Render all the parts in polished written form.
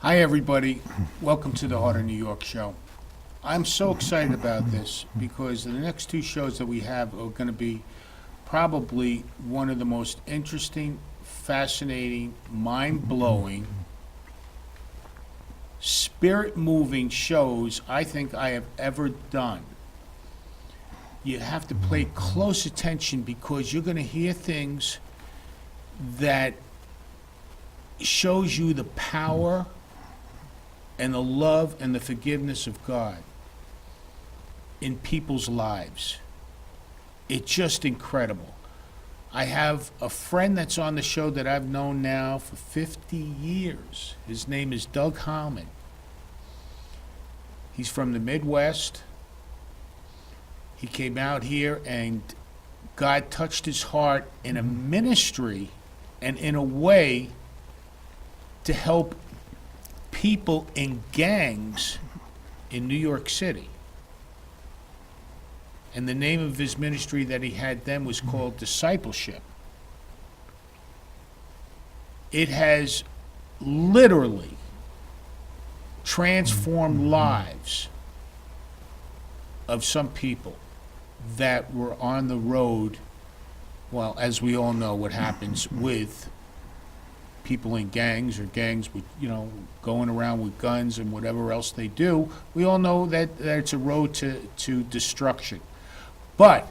Hi, everybody. Welcome to the Heart of New York show. I'm so excited about this because the next two shows that we have are going to be probably one of the most interesting, fascinating, mind-blowing, spirit-moving shows I think I have ever done. You have to pay close attention because you're going to hear things that shows you the power and the love and the forgiveness of God in people's lives. It's just incredible. I have a friend that's on the show that I've known now for 50 years. His name is Doug Heilman. He's from the Midwest. He came out here and God touched his heart in a ministry and in a way to help people in gangs in New York City. And the name of his ministry that he had then was called Descipleship. It has literally transformed lives of some people that were on the road. Well, as we all know what happens with people in gangs or gangs with, going around with guns and whatever else they do. We all know that it's a road to destruction. But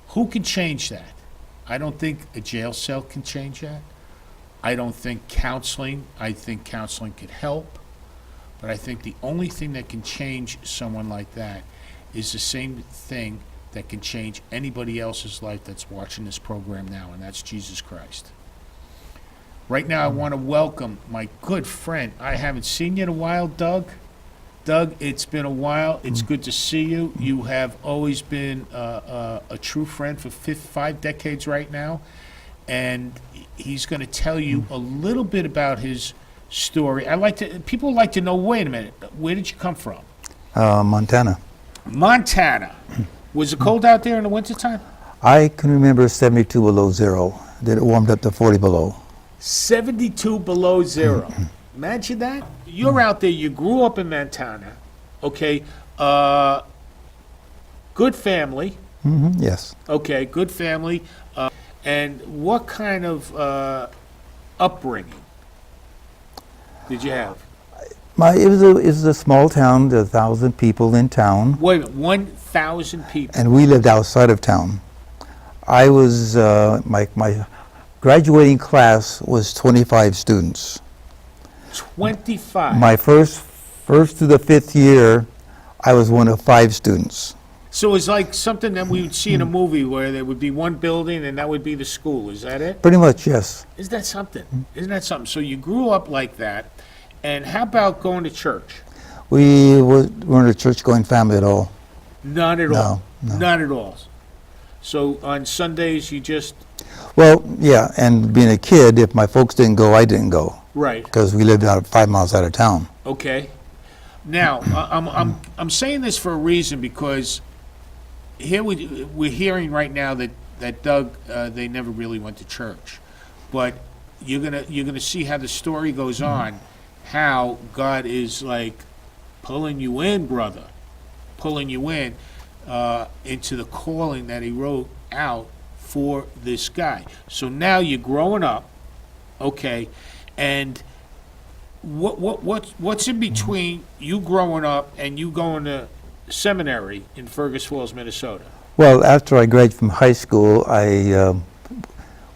who can change that? I don't think a jail cell can change that. I don't think counseling. I think counseling could help. But I think the only thing that can change someone like that is the same thing that can change anybody else's life that's watching this program now, and that's Jesus Christ. Right now, I want to welcome my good friend. I haven't seen you in a while, Doug. Doug, it's been a while. It's good to see you. You have always been a true friend for 5 decades right now. And he's going to tell you a little bit about his story. People like to know, wait a minute, where did you come from? Montana. Montana. Was it cold out there in the wintertime? I can remember 72 below zero. Then it warmed up to 40 below. 72 below zero. Imagine that. You're out there, you grew up in Montana, okay, good family. Yes. Okay, good family. And what kind of upbringing did you have? It was a small town, there were 1,000 people in town. Wait a minute, 1,000 people. And we lived outside of town. I was, my graduating class was 25 students. 25. My first to the 5th year, I was one of 5 students. So it's like something that we would see in a movie where there would be one building and that would be the school. Is that it? Pretty much, yes. Isn't that something? Isn't that something? So you grew up like that. And how about going to church? We weren't a church-going family at all. Not at all? No. Not at all. So on Sundays you just... Well, yeah, and being a kid, if my folks didn't go, I didn't go. Right. Because we lived out 5 miles out of town. Okay. Now, I'm saying this for a reason because here we're hearing right now that Doug, they never really went to church. But you're gonna see how the story goes on, how God is like pulling you in, brother, pulling you in into the calling that he wrote out for this guy. So now you're growing up, okay, and what's in between you growing up and you going to seminary in Fergus Falls, Minnesota? Well, after I graduated from high school, I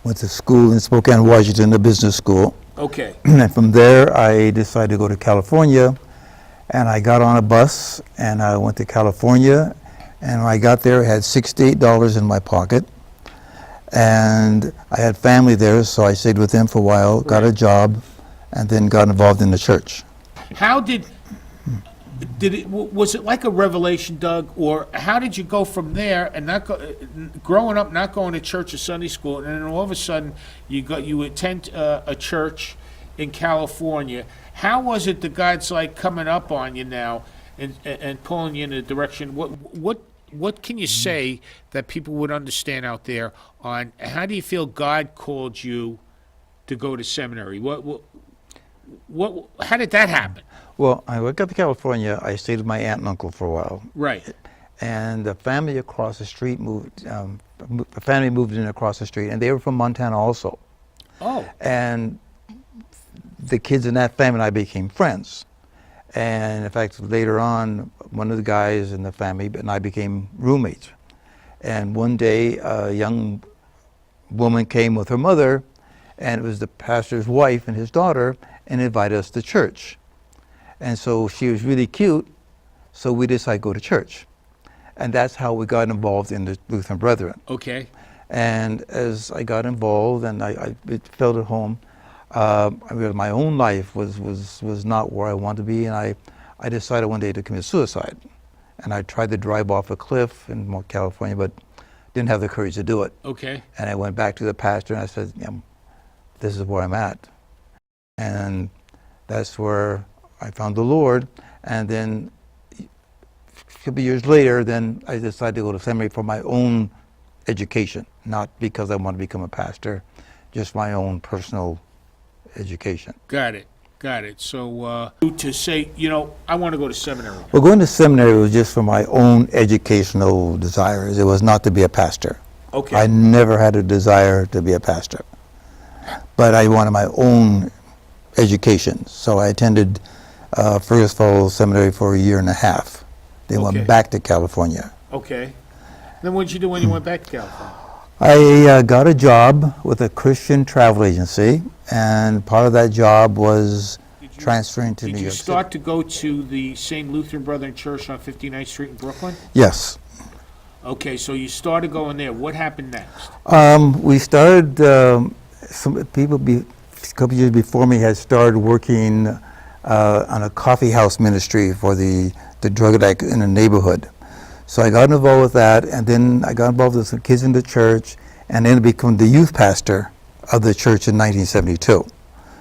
went to school in Spokane, Washington, a business school. Okay. And from there, I decided to go to California, and I got on a bus, and I went to California, and when I got there, I had $68 in my pocket, and I had family there, so I stayed with them for a while, got a job, and then got involved in the church. How did it, was it like a revelation, Doug, or how did you go from there and growing up, not going to church or Sunday school, and then all of a sudden you attend a church in California? How was it that God's like coming up on you now and pulling you in a direction? What can you say that people would understand out there on how do you feel God called you to go to seminary? How did that happen? Well, I got to California. I stayed with my aunt and uncle for a while. Right. And the family across the street moved, the family moved in across the street, and they were from Montana also. Oh. And the kids in that family and I became friends. And in fact, later on, one of the guys in the family and I became roommates. And one day, a young woman came with her mother, and it was the pastor's wife and his daughter, and invited us to church. And so she was really cute, so we decided to go to church. And that's how we got involved in the Lutheran Brethren. Okay. And as I got involved and I felt at home, my own life was not where I wanted to be, and I decided one day to commit suicide. And I tried to drive off a cliff in California, but didn't have the courage to do it. Okay. And I went back to the pastor and I said, this is where I'm at. And that's where I found the Lord. And then a couple of years later, then I decided to go to seminary for my own education, not because I wanted to become a pastor, just my own personal education. Got it. So to say, I want to go to seminary. Well, going to seminary was just for my own educational desires. It was not to be a pastor. Okay. I never had a desire to be a pastor. But I wanted my own education. So I attended Fergus Falls Seminary for a year and a half. Then went back to California. Okay. Then what did you do when you went back to California? I got a job with a Christian travel agency, and part of that job was transferring to New York City. Did you start to go to the St. Lutheran Brethren Church on 59th Street in Brooklyn? Yes. Okay, so you started going there. What happened next? We started, some people a couple years before me had started working on a coffee house ministry for the drug addict in the neighborhood. So I got involved with that, and then I got involved with some kids in the church, and then became the youth pastor of the church in 1972.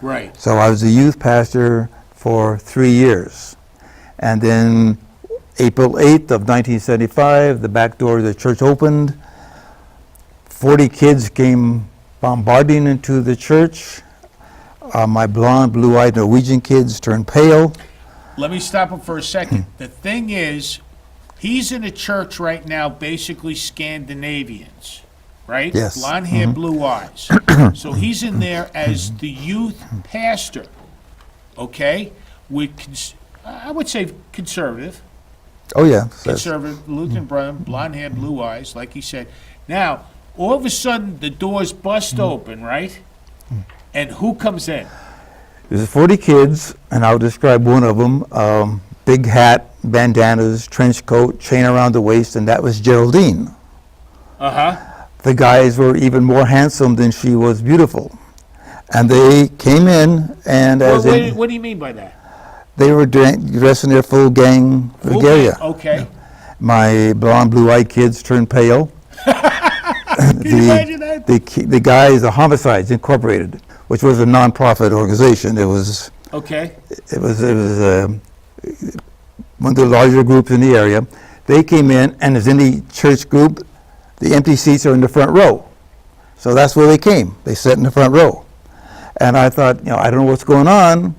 Right. So I was the youth pastor for 3 years. And then April 8th of 1975, the back door of the church opened. 40 kids came bombarding into the church. My blonde, blue-eyed Norwegian kids turned pale. Let me stop him for a second. The thing is, he's in a church right now, basically Scandinavians, right? Yes. Blonde hair, blue eyes. So he's in there as the youth pastor, okay? With, I would say conservative. Oh, yeah. Conservative, Lutheran Brethren, blonde hair, blue eyes, like he said. Now, all of a sudden, the doors bust open, right? And who comes in? There's 40 kids, and I'll describe one of them. Big hat, bandanas, trench coat, chain around the waist, and that was Geraldine. Uh-huh. The guys were even more handsome than she was beautiful. And they came in, and What do you mean by that? they were dressed in their full gang regalia. Okay. My blonde, blue-eyed kids turned pale. Can you imagine that? The guys, the Homicides Incorporated, which was a non-profit organization. It was Okay. One of the larger groups in the area. They came in, and as any church group, the empty seats are in the front row. So that's where they came. They sat in the front row. And I thought, I don't know what's going on.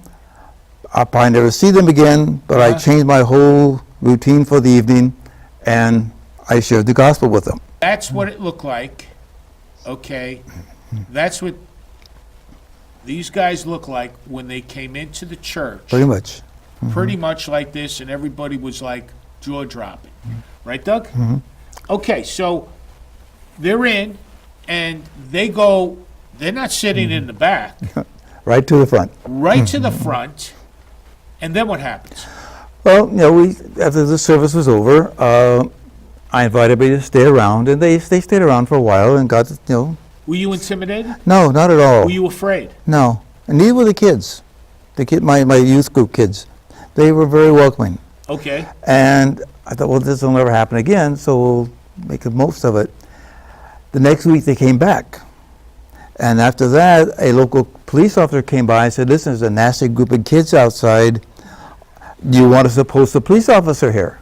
I'll probably never see them again, but I changed my whole routine for the evening, and I shared the gospel with them. That's what it looked like, okay? That's what these guys look like when they came into the church. Pretty much. Pretty much like this, and everybody was like jaw-dropping. Right, Doug? Okay, so they're in, and they're not sitting in the back, Right to the front. right to the front, and then what happens? Well, after the service was over, I invited everybody to stay around, and they stayed around for a while and got, Were you intimidated? No, not at all. Were you afraid? No, and neither were the kids. My youth group kids. They were very welcoming. Okay. And I thought, well, this will never happen again, so we'll make the most of it. The next week they came back. And after that, a local police officer came by and said, listen, there's a nasty group of kids outside. Do you want us to post a police officer here?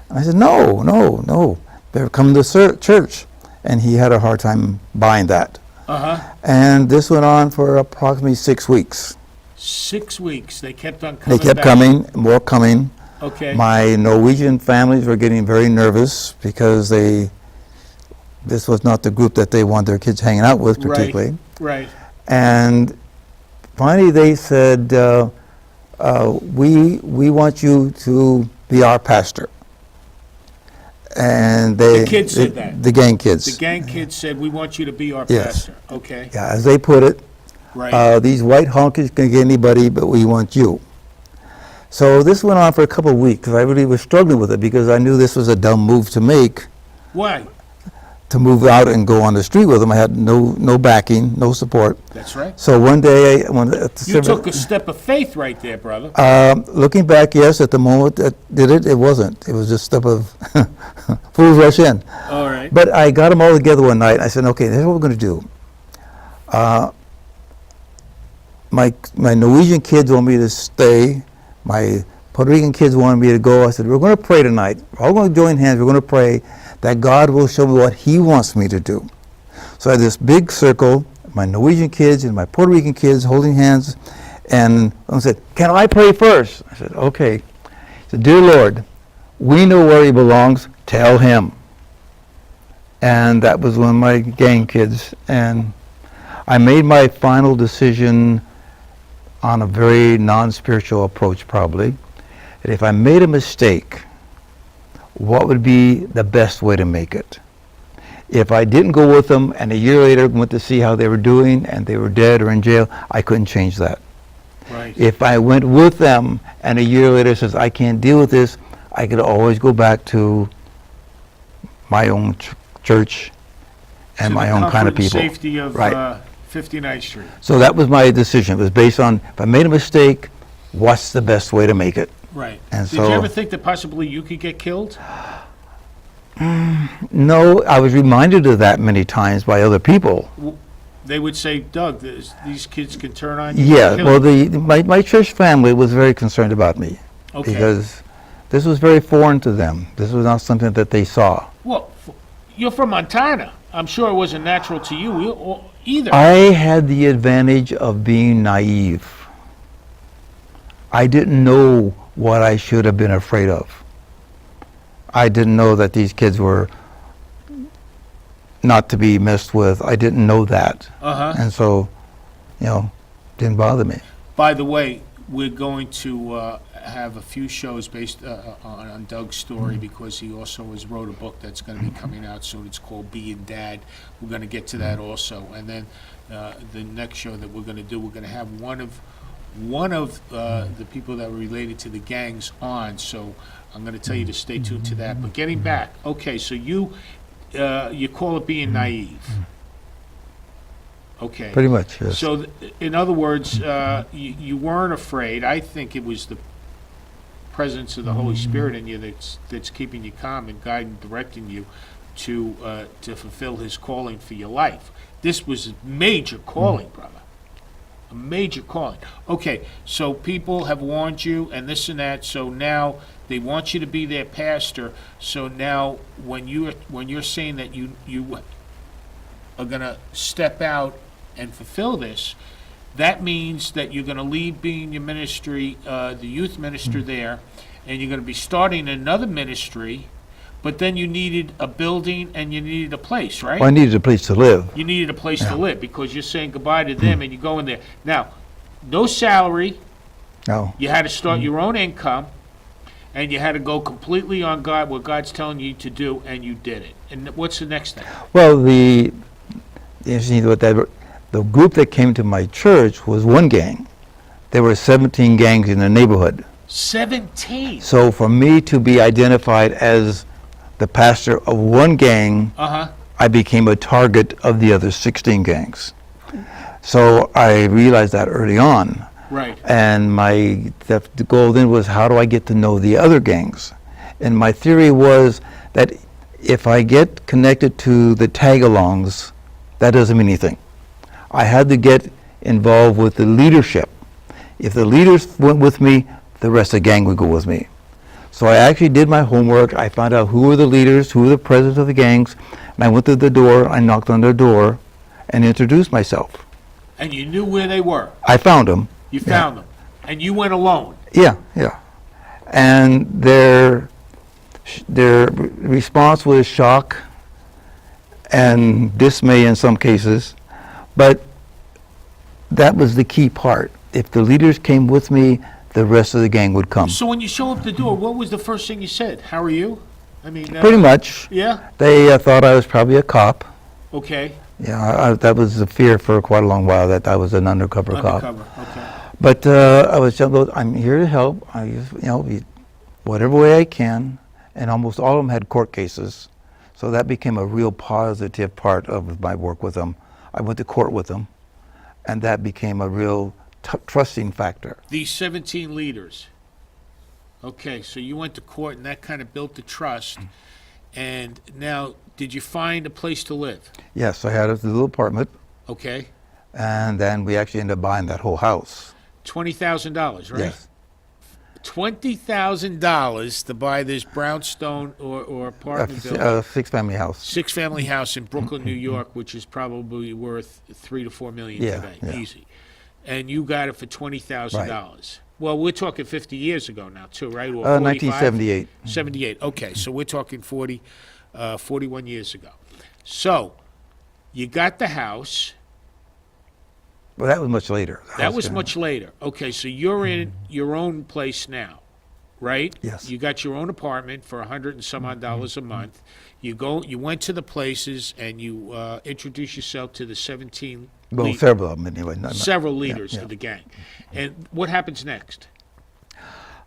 And I said, no. They're coming to church. And he had a hard time buying that. Uh-huh. And this went on for approximately 6 weeks. 6 weeks. They kept on They coming kept back. coming, more coming. Okay. My Norwegian families were getting very nervous because this was not the group that they want their kids hanging out with particularly. Right. And finally they said, we want you to be our pastor. And The kids said that? The gang kids. The gang kids said, we want you to be our Yes. pastor. Okay. Yeah, as they put it, Right. these white honkies can get anybody, but we want you. So this went on for a couple of weeks. I really was struggling with it because I knew this was a dumb move to make, Why? to move out and go on the street with them. I had no backing, no support. That's right. So one day, You took a step of faith right there, brother. looking back, yes, at the moment that did it, it wasn't. It was just a step of fools rush in. All right. But I got them all together one night. I said, okay, here's what we're going to do. My Norwegian kids want me to stay. My Puerto Rican kids wanted me to go. I said, we're going to pray tonight. We're all going to join hands. We're going to pray that God will show me what he wants me to do. So I had this big circle, my Norwegian kids and my Puerto Rican kids holding hands. And I said, can I pray first? I said, okay. He said, dear Lord, we know where he belongs. Tell him. And that was one of my gang kids. And I made my final decision on a very non-spiritual approach, probably, that if I made a mistake, what would be the best way to make it? If I didn't go with them and a year later went to see how they were doing and they were dead or in jail, I couldn't change that. Right. If I went with them and a year later says, I can't deal with this, I could always go back to my own church and To my the own kind of comfort and people. safety of Right. 59th Street. So that was my decision. It was based on, if I made a mistake, what's the best way to make it? Right. And Did so- you ever think that possibly you could get killed? No, I was reminded of that many times by other people. They would say, Doug, these kids can turn on you. Yeah, and kill well, you." my church family was very concerned about me Okay. because this was very foreign to them. This was not something that they saw. Well, you're from Montana. I'm sure it wasn't natural to you either. I had the advantage of being naive. I didn't know what I should have been afraid of. I didn't know that these kids were not to be messed with. I didn't know that. Uh-huh. And so, didn't bother me. By the way, we're going to have a few shows based on Doug's story because he also has wrote a book that's going to be coming out soon. It's called Being Dad. We're going to get to that also. And then the next show that we're going to do, we're going to have one of the people that were related to the gangs on. So I'm going to tell you to stay tuned to that. But getting back, okay, so you call it being naive. Okay. Pretty much, yes. So, in other words, you weren't afraid. I think it was the presence of the Holy Spirit in you that's keeping you calm and guiding, directing you to fulfill His calling for your life. This was a major calling, brother. A major calling. Okay, so people have warned you and this and that. So now they want you to be their pastor. So now, when you're saying that you are going to step out and fulfill this, that means that you're going to leave being your ministry, the youth minister there, and you're going to be starting another ministry, but then you needed a building and you needed a place, right? Well, I needed a place to live. You needed a place to live because you're saying goodbye to them and you go in there. Now, no salary, No. you had to start your own income, and you had to go completely on God, what God's telling you to do, and you did it. And what's the next thing? Well, the interesting about that, the group that came to my church was one gang. There were 17 gangs in the neighborhood. 17. So for me to be identified as the pastor of one gang, I became a target of the other 16 gangs. So I realized that early on. Right. And the goal then was, how do I get to know the other gangs? And my theory was that if I get connected to the tag-alongs, that doesn't mean anything. I had to get involved with the leadership. If the leaders went with me, the rest of the gang would go with me. So I actually did my homework. I found out who were the leaders, who were the presidents of the gangs, and I went to the door, I knocked on their door, and introduced myself. And you knew where they were. I found them. You found them, and you went alone. Yeah, yeah. And their response was shock and dismay in some cases, but that was the key part. If the leaders came with me, the rest of the gang would come. So when you show up the door, what was the first thing you said? How are you? I mean, Pretty much. Yeah. They thought I was probably a cop. Okay. Yeah, that was the fear for quite a long while, that I was an undercover cop. Undercover. Okay. But I was telling them, I'm here to help. Whatever way I can. And almost all of them had court cases. So that became a real positive part of my work with them. I went to court with them, and that became a real trusting factor. These 17 leaders. Okay, so you went to court, and that kind of built the trust. And now, did you find a place to live? Yes, I had a little apartment, Okay. and then we actually ended up buying that whole house. $20,000, right? Yes. $20,000 to buy this brownstone or apartment building. Six-family house. Six-family house in Brooklyn, New York, which is probably worth $3 to $4 million Yeah, today, yeah. easy. And you got it for $20,000. Well, we're talking 50 years ago now, too, right? Or 45? 1978. 78. Okay, so we're talking 41 years ago. So you got the house. Well, that was much later. That was much later. Okay, so you're in your own place now, right? Yes. You got your own apartment for $100 and some odd a month. You went to the places and you introduced yourself to the 17 Well, several of them anyway. several leaders yeah. of the gang. And what happens next?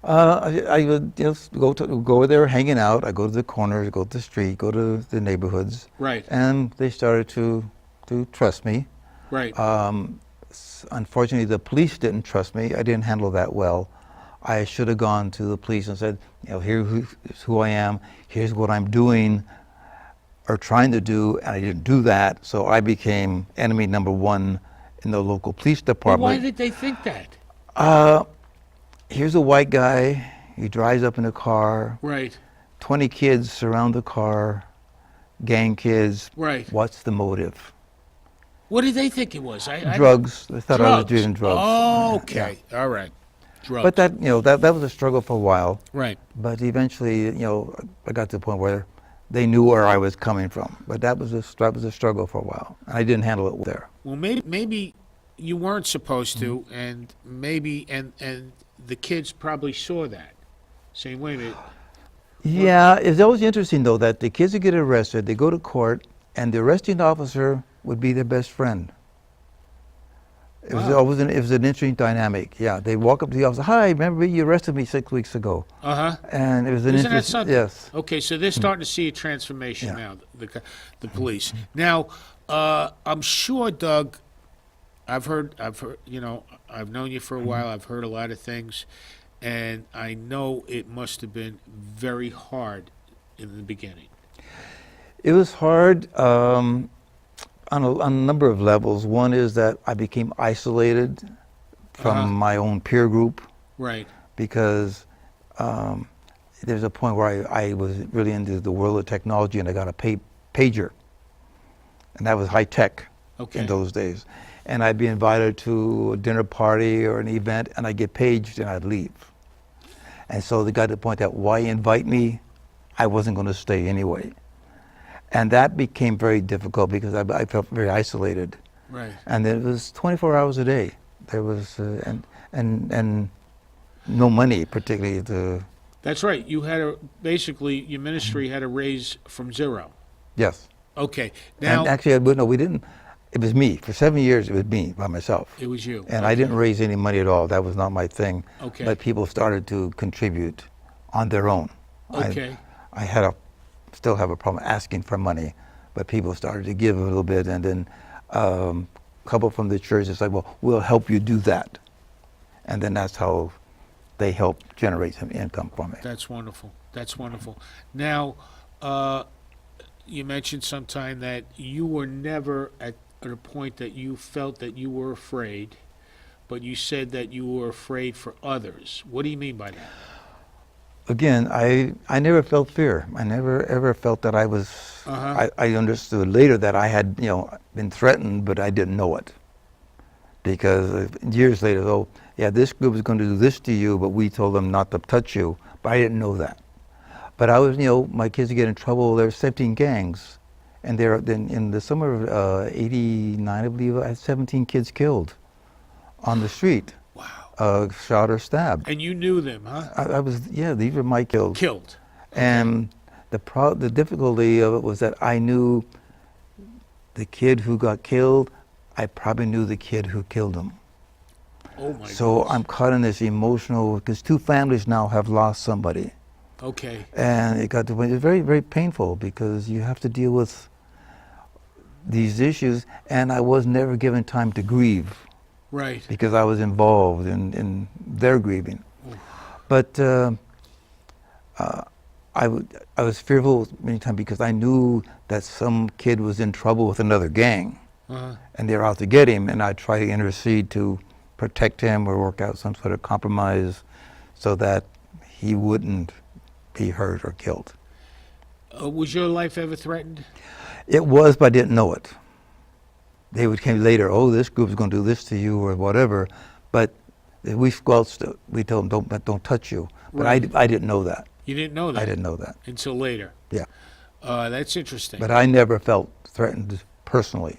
I would just go there hanging out. I go to the corners, go to the street, go to the neighborhoods. Right. And they started to trust me. Right. Unfortunately, the police didn't trust me. I didn't handle that well. I should have gone to the police and said, here's who I am, here's what I'm doing or trying to do, and I didn't do that. So I became enemy number one in the local police Well, department. why did they think that? Here's a white guy. He drives up in a car. Right. 20 kids surround the car, gang kids. Right. What's the motive? What did they think it was? Drugs. They thought I was Drugs. doing drugs. Oh, okay. All right. Drugs. But that was a struggle for a while. Right. But eventually, I got to the point where they knew where I was coming from. But that was a struggle for a while. I didn't handle it there. Well, maybe you weren't supposed to, and maybe and the kids probably saw that, saying, "Wait a minute." Yeah, it's always interesting though that the kids would get arrested, they go to court, and the arresting officer would be their best friend. It was Wow. always an interesting dynamic. Yeah, they walk up to the officer. Hi, remember you arrested me 6 weeks ago? And it was an Isn't that interesting. something? Yes. Okay, so they're starting to see a transformation Yeah. now. The police. Now, I'm sure, Doug. I've heard. I've known you for a while. I've heard a lot of things, and I know it must have been very hard in the beginning. It was hard on a number of levels. One is that I became isolated from my own peer group Right. because there's a point where I was really into the world of technology and I got a pager. And that was high tech in those days. And I'd be invited to a dinner party or an event and I'd get paged and I'd leave. And so they got to the point that why invite me? I wasn't going to stay anyway. And that became very difficult because I felt very isolated. Right. And it was 24 hours a day. There was and no money particularly to. That's right. You had basically your ministry had to raise from zero. Yes. Okay. Now And actually, we didn't. It was me. For 7 years, it was me by myself. it was you. And I didn't raise any money at all. That was not my thing. Okay. But people started to contribute on their own. Okay. I still have a problem asking for money, but people started to give a little bit, and then a couple from the church is like, well, we'll help you do that. And then that's how they helped generate some income for me. That's wonderful. That's wonderful. Now, you mentioned sometime that you were never at a point that you felt that you were afraid, but you said that you were afraid for others. What do you mean by that? Again, I never felt fear. I never ever felt that I was. I understood later that I had been threatened, but I didn't know it. because years later, oh, yeah, this group is going to do this to you, but we told them not to touch you. But I didn't know that. But I was, my kids would get in trouble. There were 17 gangs. And there, then in the summer of '89, I believe, I had 17 kids killed on the street. Wow. Shot or stabbed. And you knew them, huh? I was, yeah, these were my kills. Killed. Okay. And the difficulty of it was that I knew the kid who got killed, I probably knew the kid who killed him. Oh my So goodness. I'm caught in this emotional, because 2 families now have lost somebody. Okay. And it got to it's very, very painful because you have to deal with these issues, and I was never given time to grieve Right. because I was involved in their grieving. Oof. But I was fearful many times because I knew that some kid was in trouble with another gang, Uh-huh. and they were out to get him, and I'd try to intercede to protect him or work out some sort of compromise so that he wouldn't be hurt or killed. Was your life ever threatened? It was, but I didn't know it. They would come later, oh, this group's going to do this to you or whatever, but we squelched it. We told them, don't touch you. But Right. I didn't know that. You didn't know that? I didn't know that. Until later? Yeah. That's interesting. But I never felt threatened personally.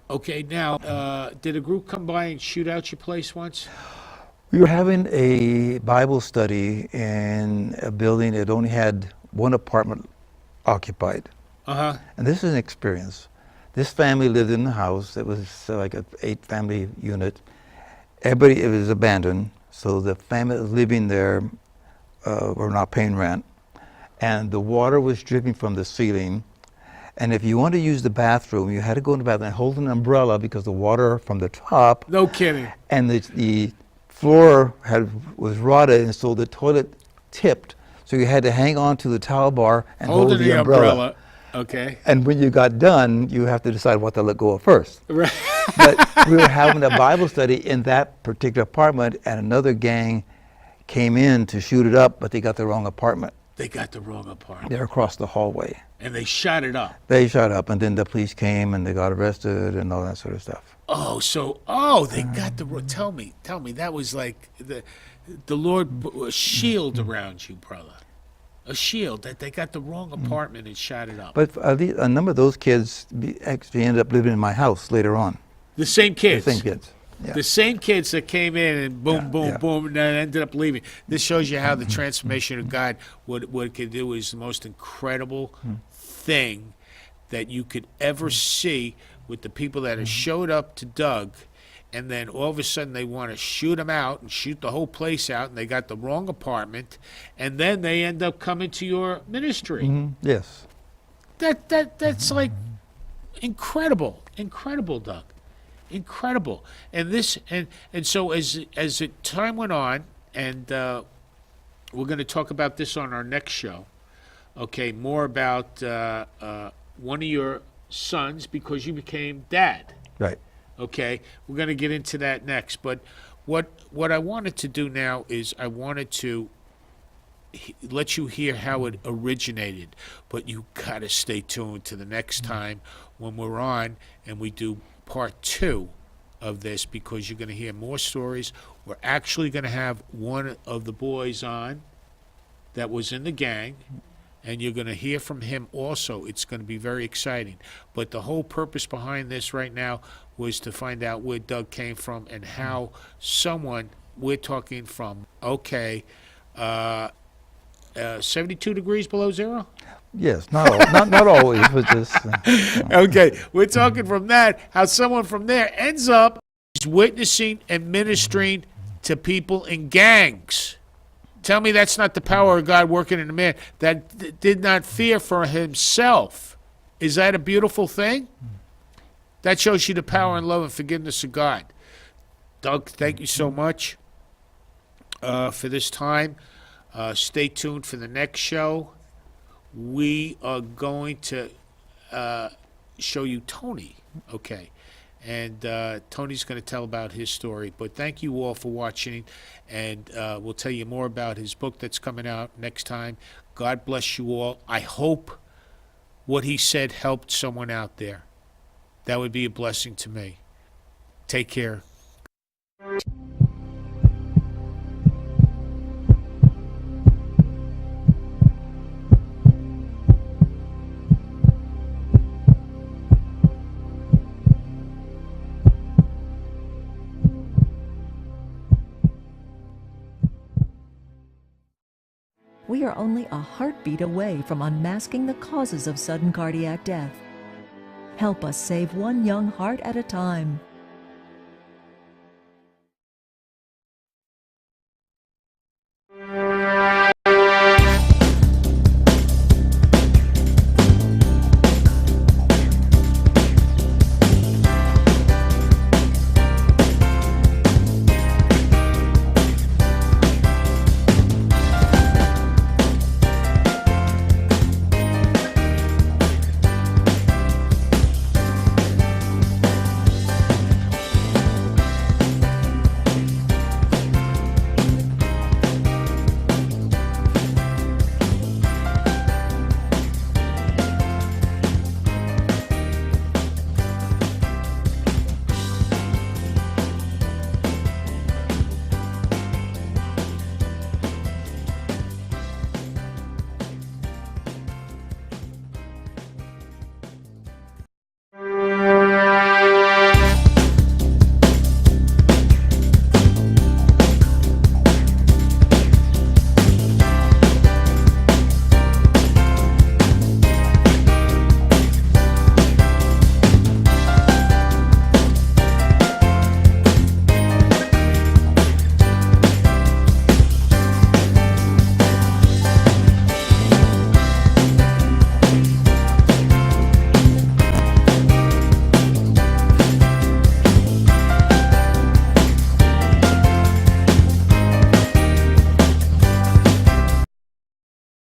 Okay, now, did a group come by and shoot out your place once? We were having a Bible study in a building that only had 1 apartment occupied. Uh-huh. And this is an experience. This family lived in the house. It was like an 8-family unit. Everybody, it was abandoned. So the family that was living there were not paying rent. And the water was dripping from the ceiling. And if you wanted to use the bathroom, you had to go in the bathroom and hold an umbrella because the water from the top. No kidding. And the floor was rotted, and so the toilet tipped. So you had to hang on to the towel bar and hold Holding the umbrella. Okay. And when you got done, you have to decide what to let go of first. Right. But we were having a Bible study in that particular apartment, and another gang came in to shoot it up, but they got the wrong apartment. They got the wrong apartment. They're across the hallway. And they shot it up. They shot up, and then the police came, and they got arrested and all that sort of stuff. They got tell me, that was like the Lord put a shield around you, brother. A shield, that they got the wrong apartment and shot it up. But at least a number of those kids actually ended up living in my house later on. The same kids. The same kids. Yeah. The same kids that came in and boom, Yeah, boom, yeah. boom, and then ended up leaving. This shows you how the transformation of God, what it can do is the most incredible thing that you could ever see with the people that have showed up to Doug, and then all of a sudden they want to shoot him out and shoot the whole place out, and they got the wrong apartment, and then they end up coming to your ministry. Mhm. Yes. That's like incredible, Doug. Incredible. And this and so as it time went on, and we're going to talk about this on our next show. Okay, more about one of your sons, because you became dad. Right. Okay, we're going to get into that next. But what I wanted to do now is I wanted to let you hear how it originated, but you got to stay tuned to the next time when we're on and we do part 2 of this, because you're going to hear more stories. We're actually going to have one of the boys on that was in the gang, and you're going to hear from him also. It's going to be very exciting. But the whole purpose behind this right now was to find out where Doug came from and how someone, we're talking from, 72 degrees below zero? Yes. Not always, but just. Okay, we're talking from that, how someone from there ends up witnessing and ministering to people in gangs. Tell me that's not the power of God working in a man that did not fear for himself. Is that a beautiful thing? That shows you the power and love and forgiveness of God. Doug, thank you so much for this time. Stay tuned for the next show. We are going to show you Tony, okay? And Tony's going to tell about his story. But thank you all for watching, and we'll tell you more about his book that's coming out next time. God bless you all. I hope what he said helped someone out there. That would be a blessing to me. Take care. we are only a heartbeat away from unmasking the causes of sudden cardiac death. Help us save one young heart at a time.